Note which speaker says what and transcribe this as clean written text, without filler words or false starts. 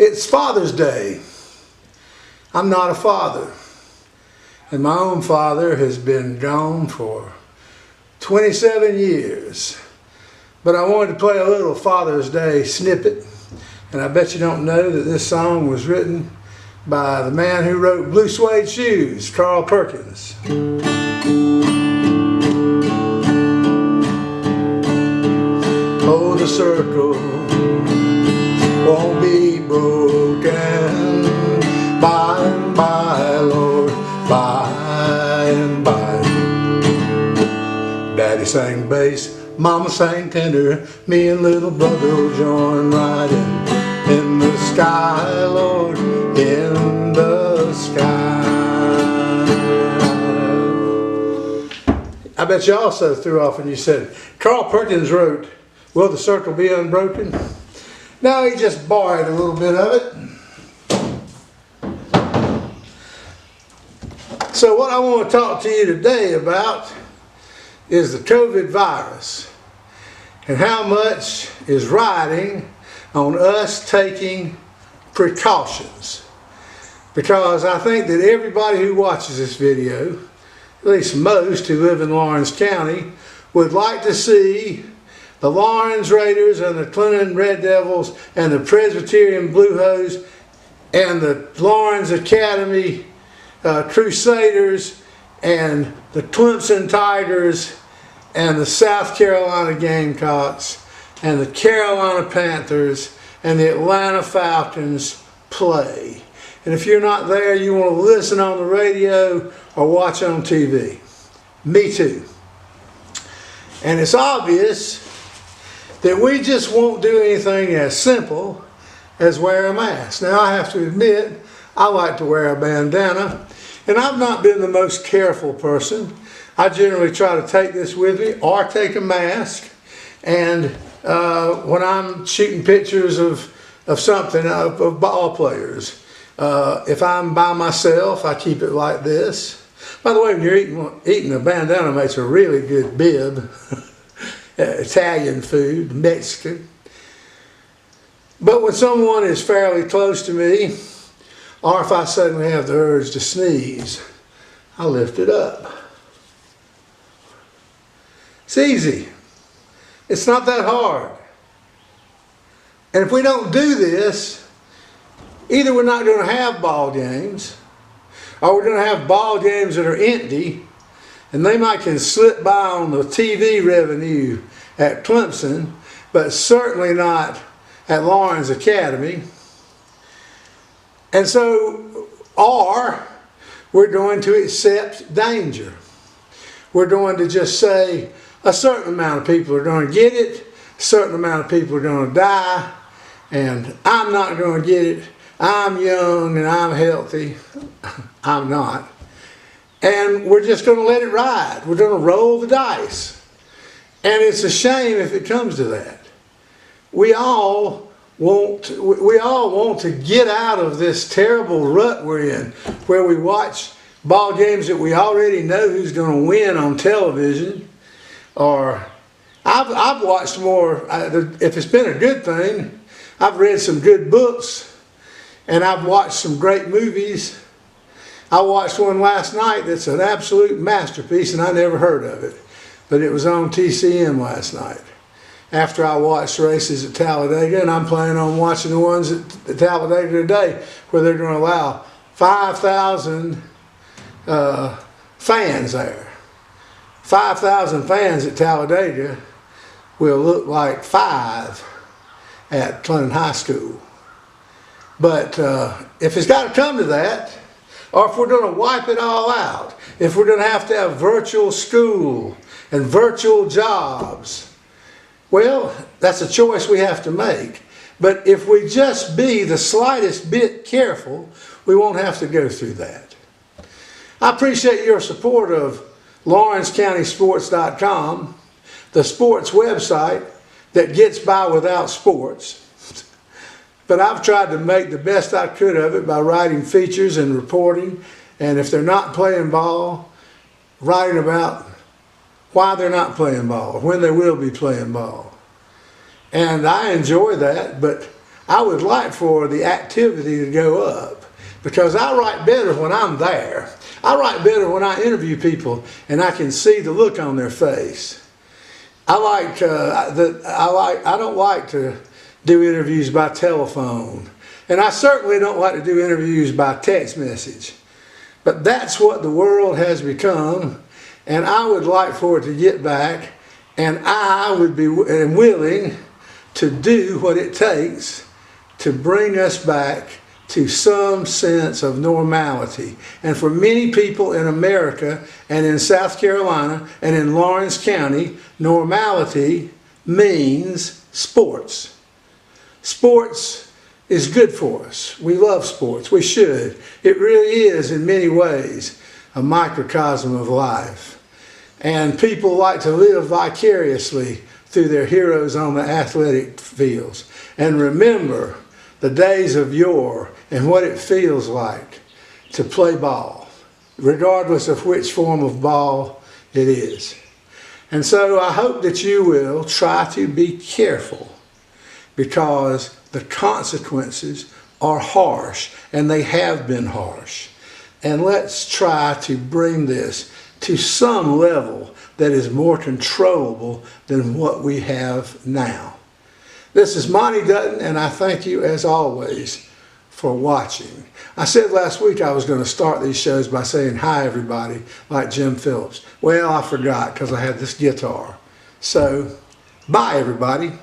Speaker 1: It's Father's Day. I'm not a father, and my own father has been gone for 27 years. But I wanted to play a little Father's Day snippet, and I bet you don't know that this song was written by the man who wrote Blue Suede Shoes, Carl Perkins. Oh, the circle won't be broken by and by, Lord, by and by. Daddy sang bass, Mama sang tenor, me and little brother will join right in the sky, Lord, in the sky. I bet you also threw off and you said, Carl Perkins wrote, "Will the circle be unbroken?" No, he just borrowed a little bit of it. So what I want to talk to you today about is the COVID virus and how much is riding on us taking precautions. Because I think that everybody who watches this video, at least most who live in Lawrence County, would like to see the Lawrence Raiders and the Clinton Red Devils and the Presbyterian Blue Hose and the Lawrence Academy Crusaders and the Clemson Tigers and the South Carolina Gamecocks and the Carolina Panthers and the Atlanta Falcons play. And if you're not there, you want to listen on the radio or watch on TV. Me too. And it's obvious that we just won't do anything as simple as wear a mask. Now I have to admit, I like to wear a bandana, and I've not been the most careful person. I generally try to take this with me or take a mask, and when I'm shooting pictures of something, of ball players, if I'm by myself, I keep it like this. By the way, when you're eating a bandana, makes a really good bib. Italian food, Mexican. But when someone is fairly close to me, or if I suddenly have the urge to sneeze, I lift it up. It's easy. It's not that hard. And if we don't do this, either we're not going to have ball games, or we're going to have ball games that are empty, and they might can slip by on the TV revenue at Clemson, but certainly not at Lawrence Academy. And so, or we're going to accept danger. We're going to just say a certain amount of people are going to get it, a certain amount of people are going to die, and I'm not going to get it. I'm young and I'm healthy. I'm not. And we're just going to let it ride. We're going to roll the dice. And it's a shame if it comes to that. We all want to get out of this terrible rut we're in, where we watch ball games that we already know who's going to win on television. Or I've watched more, if it's been a good thing, I've read some good books and I've watched some great movies. I watched one last night that's an absolute masterpiece, and I never heard of it. But it was on TCM last night. After I watched races at Talladega, and I'm planning on watching the ones at Talladega today, where they're going to allow 5,000 fans there. 5,000 fans at Talladega will look like 5 at Clinton High School. But if it's got to come to that, or if we're going to wipe it all out, if we're going to have virtual school and virtual jobs, well, that's a choice we have to make. But if we just be the slightest bit careful, we won't have to go through that. I appreciate your support of LawrenceCountySports.com, the sports website that gets by without sports. But I've tried to make the best I could of it by writing features and reporting, and if they're not playing ball, writing about why they're not playing ball, when they will be playing ball. And I enjoy that, but I would like for the activity to go up, because I write better when I'm there. I write better when I interview people and I can see the look on their face. I don't like to do interviews by telephone, and I certainly don't like to do interviews by text message. But that's what the world has become, and I would like for it to get back, and I would be willing to do what it takes to bring us back to some sense of normality. And for many people in America and in South Carolina and in Lawrence County, normality means sports. Sports is good for us. We love sports. We should. It really is, in many ways, a microcosm of life. And people like to live vicariously through their heroes on the athletic fields and remember the days of yore and what it feels like to play ball, regardless of which form of ball it is. And so I hope that you will try to be careful, because the consequences are harsh, and they have been harsh. And let's try to bring this to some level that is more controllable than what we have now. This is Monte Dutton, and I thank you as always for watching. I said last week I was going to start these shows by saying hi everybody, like Jim Phillips. Well, I forgot because I had this guitar. So, bye everybody.